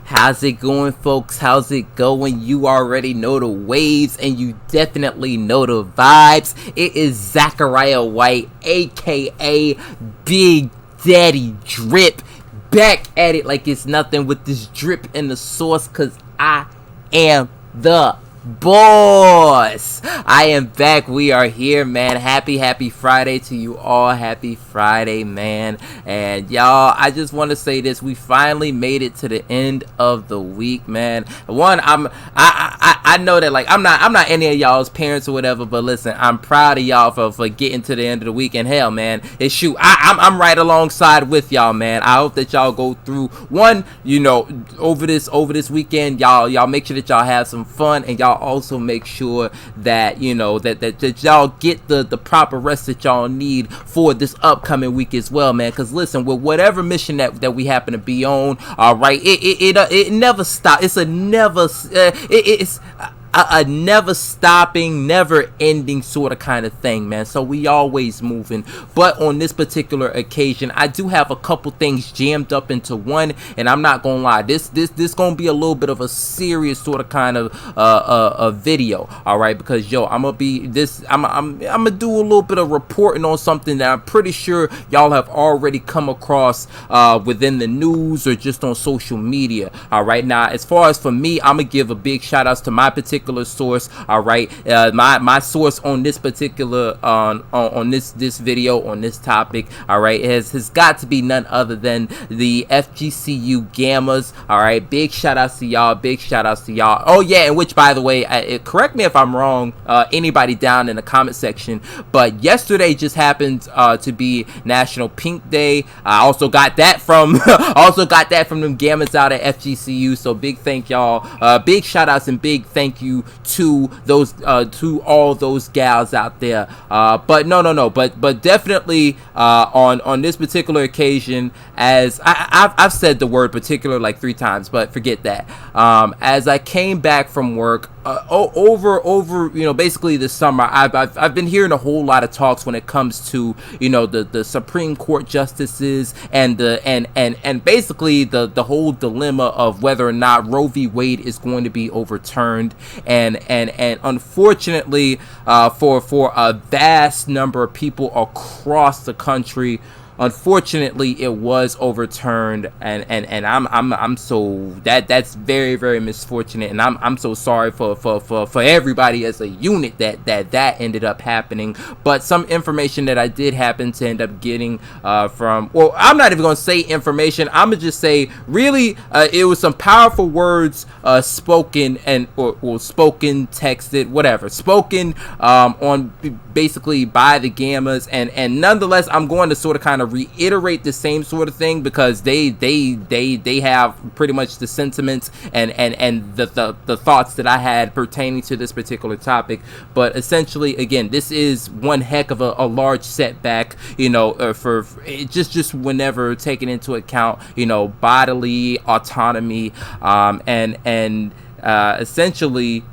How's it going, folks? How's it going? You already know the waves and you definitely know the vibes. It is Zachariah White, a.k.a. Big Daddy Drip, back at it like it's nothing with this drip in the sauce, cause I am the boss. I am back. We are here, man. Happy Friday to you all. Happy Friday, man. And y'all, I just want to say this: we finally made it to the end of the week, man. I know that, like, I'm not any of y'all's parents or whatever, but listen, I'm proud of y'all for getting to the end of the week. And hell, man, I'm right alongside with y'all, man. I hope that y'all go through one, over this weekend. Y'all make sure that y'all have some fun, and y'all also make sure that that y'all get the proper rest that y'all need for this upcoming week as well, man. Because listen, with whatever mission that we happen to be on, all right, it never stops. It's a never stopping, never ending sort of kind of thing, man. So we always moving. But on this particular occasion, I do have a couple things jammed up into one, and I'm not gonna lie, this gonna be a little bit of a serious sort of kind of a video, all right? Because I'm gonna do a little bit of reporting on something that I'm pretty sure y'all have already come across within the news or just on social media. All right, now as far as for me, I'm gonna give a big shout outs to my particular source. All right, my source on this particular on this video on this topic, all right, has got to be none other than the FGCU Gammas. All right, big shout outs to y'all. Oh yeah, and which, by the way, correct me if I'm wrong, anybody down in the comment section, but yesterday just happened to be National Pink Day. I also got that from them Gammas out at FGCU. So big thank y'all, big shout outs and big thank you to those to all those gals out there. But definitely on this particular occasion, as I've said the word particular like 3 times, but forget that. As I came back from work over basically this summer, I've been hearing a whole lot of talks when it comes to the Supreme Court justices and basically the whole dilemma of whether or not Roe v. Wade is going to be overturned. And unfortunately, for a vast number of people across the country, unfortunately it was overturned, and I'm so that's very, very misfortunate, and I'm so sorry for everybody as a unit that ended up happening. But some information that I did happen to end up getting from, well, I'm not even gonna say information, I'm gonna just say really it was some powerful words spoken or spoken, texted, whatever, spoken on basically by the Gammas, and nonetheless I'm going to sort of kind of reiterate the same sort of thing, because they have pretty much the sentiments and the thoughts that I had pertaining to this particular topic. But essentially, again, this is one heck of a large setback, for just whenever taking into account bodily autonomy, and essentially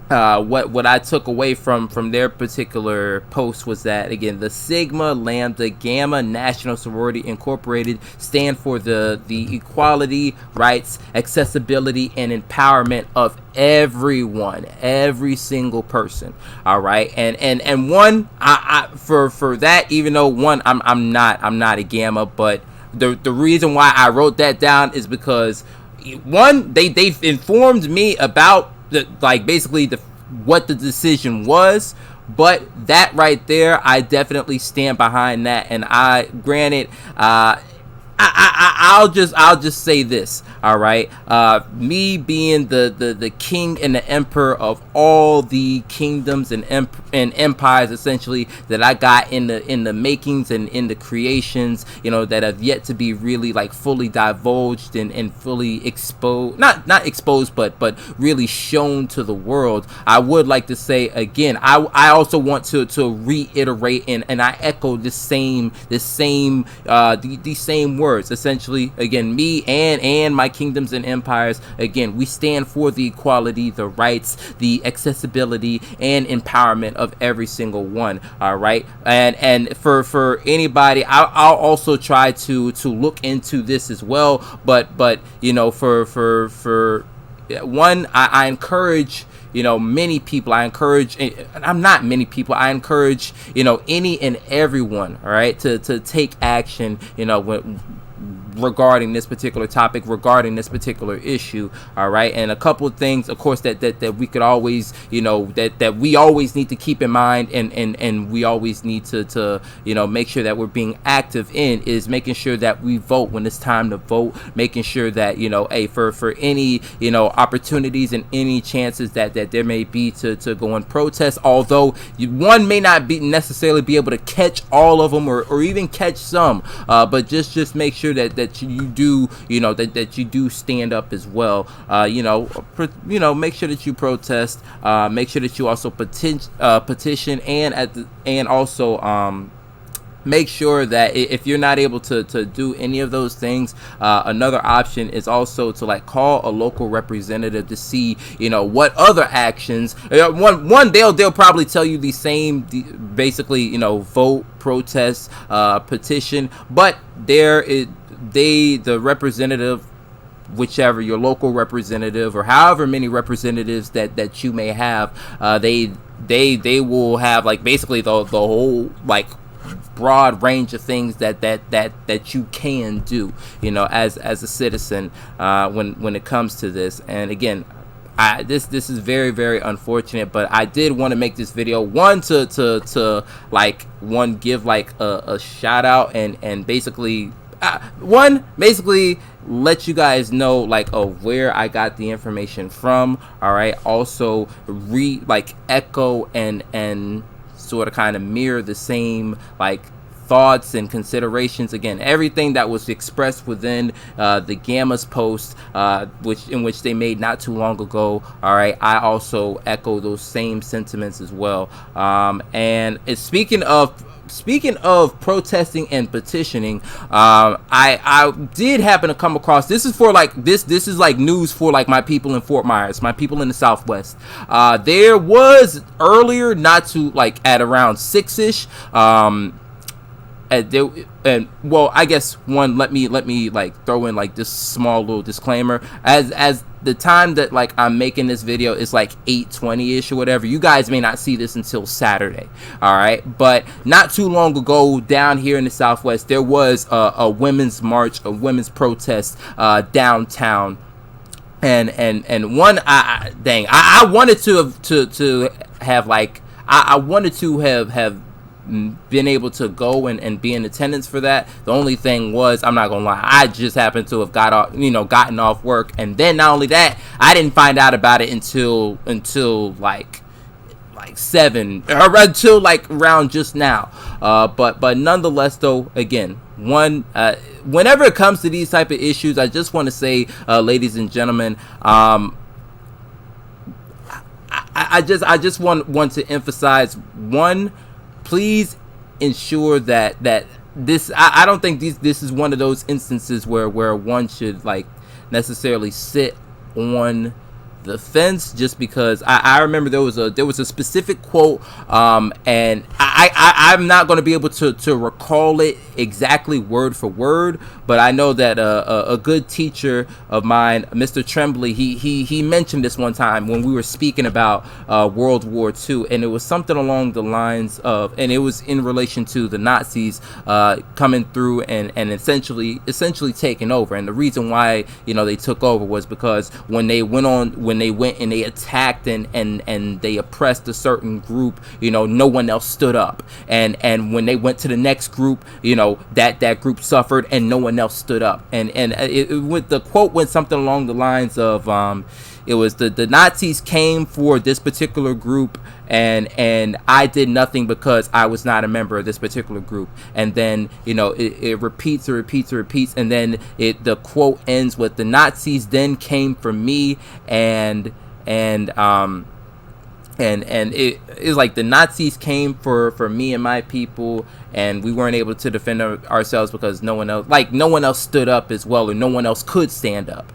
what I took away from their particular post was that, again, the Sigma Lambda Gamma National Sorority Incorporated stand for the equality, rights, accessibility, and empowerment of everyone, every single person. All right, and one, I for that, even though one, I'm not a Gamma, but the reason why I wrote that down is because one, they've informed me about what the decision was, but that right there, I definitely stand behind that. And I'll just say this, all right, me being the king and the emperor of all the kingdoms and empires, essentially, that I got in the makings and in the creations, that have yet to be really like fully divulged and fully exposed, not exposed, but really shown to the world. I would like to say again, I also want to reiterate and I echo these same words, essentially. essentially, again, me and my kingdoms and empires, again, we stand for the equality, the rights, the accessibility, and empowerment of every single one. All right, and for anybody, I'll also try to look into this as well. But you know, for one, I encourage, you know, many people. I encourage, I'm not many people, I encourage, you know, any and everyone, all right, to take action, you know, regarding this particular topic, regarding this particular issue. All right, and a couple of things, of course, that we could always, you know, that we always need to keep in mind, and we always need to you know, make sure that we're being active in, is making sure that we vote when it's time to vote, making sure that, you know, hey, for any, you know, opportunities and any chances that there may be to go and protest, although one may not be necessarily be able to catch all of them, or even catch some, but just make sure that you do, you know, that you do stand up as well. You know, make sure that you protest. Make sure that you also petition, and also make sure that if you're not able to do any of those things, another option is also to like call a local representative to see, you know, what other actions. One they'll probably tell you the same, basically, you know, vote, protest, petition, but the representative, whichever, your local representative, or however many representatives that you may have, they will have like basically the whole like broad range of things that you can do, you know, as a citizen, when it comes to this. And again, this is very, very unfortunate, but I did want to make this video, one, to like, one, give like a shout out, and basically basically let you guys know like where I got the information from. All right, also echo and sort of kind of mirror the same like thoughts and considerations. Again, everything that was expressed within the Gamma's post, in which they made not too long ago. All right, I also echo those same sentiments as well. And speaking of protesting and petitioning, I did happen to come across, this is for like this is like news for like my people in Fort Myers, my people in the Southwest. There was earlier, not to like at around 6ish, well, I guess one, let me like throw in like this small little disclaimer, as the time that like I'm making this video is like 8:20ish or whatever. You guys may not see this until Saturday. All right, but not too long ago down here in the Southwest, there was a women's march, a women's protest downtown, and one, I wanted to have like, I wanted to have been able to go and be in attendance for that. The only thing was, I'm not gonna lie, I just happened to have gotten off work, and then not only that, I didn't find out about it until like 7, or until like around just now. But nonetheless, though, again, one, whenever it comes to these type of issues, I just want to say, ladies and gentlemen, I just want to emphasize, one, please ensure that this, I don't think this is one of those instances where one should like necessarily sit on the fence, just because I remember there was a specific quote, and I'm not going to be able to recall it exactly word for word, but I know that a good teacher of mine, Mr. Tremblay, he mentioned this one time when we were speaking about World War II, and it was something along the lines of, and it was in relation to the Nazis coming through and essentially taking over. And the reason why, you know, they took over was because when they went and they attacked and they oppressed a certain group, you know, no one else stood up, and when they went to the next group, you know, that group suffered and no one else stood up. And the quote went something along the lines of, it was the Nazis came for this particular group, and I did nothing because I was not a member of this particular group. And then, you know, it repeats and repeats and repeats, and then the quote ends with, the Nazis then came for me, and and it's like the Nazis came for me and my people, and we weren't able to defend ourselves because no one else stood up as well, or no one else could stand up.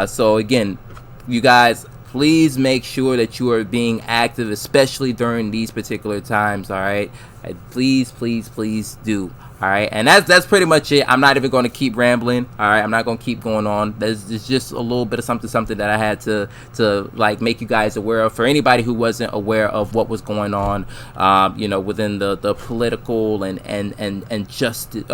So again, you guys, please make sure that you are being active, especially during these particular times. All right, please do. All right, and that's pretty much it. I'm not even going to keep rambling. All right, I'm not going to keep going on. There's just a little bit of something that I had to like make you guys aware of, for anybody who wasn't aware of what was going on, within the political and justice.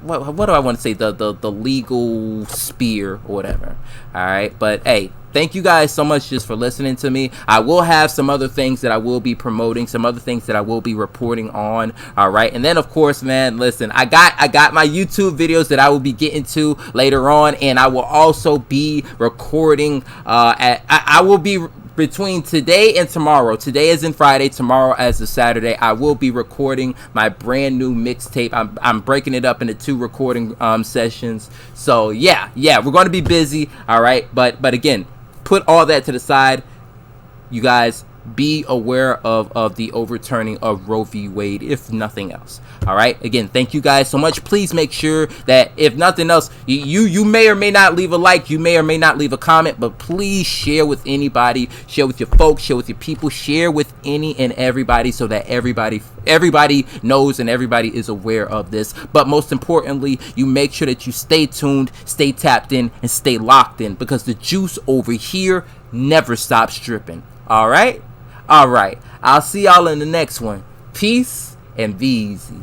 What do I want to say? The legal sphere or whatever. All right, but hey, thank you guys so much just for listening to me. I will have some other things that I will be promoting, some other things that I will be reporting on. All right, and then of course, man, listen, I got my YouTube videos that I will be getting to later on, and I will also be recording. I will be between today and tomorrow. Today is in Friday, tomorrow as a Saturday. I will be recording my brand new mixtape. I'm breaking it up into 2 recording sessions. So yeah, we're going to be busy. All right, but again, put all that to the side. You guys, be aware of the overturning of Roe v. Wade, if nothing else. All right, again, thank you guys so much. Please make sure that if nothing else, you may or may not leave a like, you may or may not leave a comment, but please share with anybody, share with your folks, share with your people, share with any and everybody, so that everybody knows and everybody is aware of this. But most importantly, you make sure that you stay tuned, stay tapped in, and stay locked in, because the juice over here never stops dripping. All right, I'll see y'all in the next one. Peace and be easy.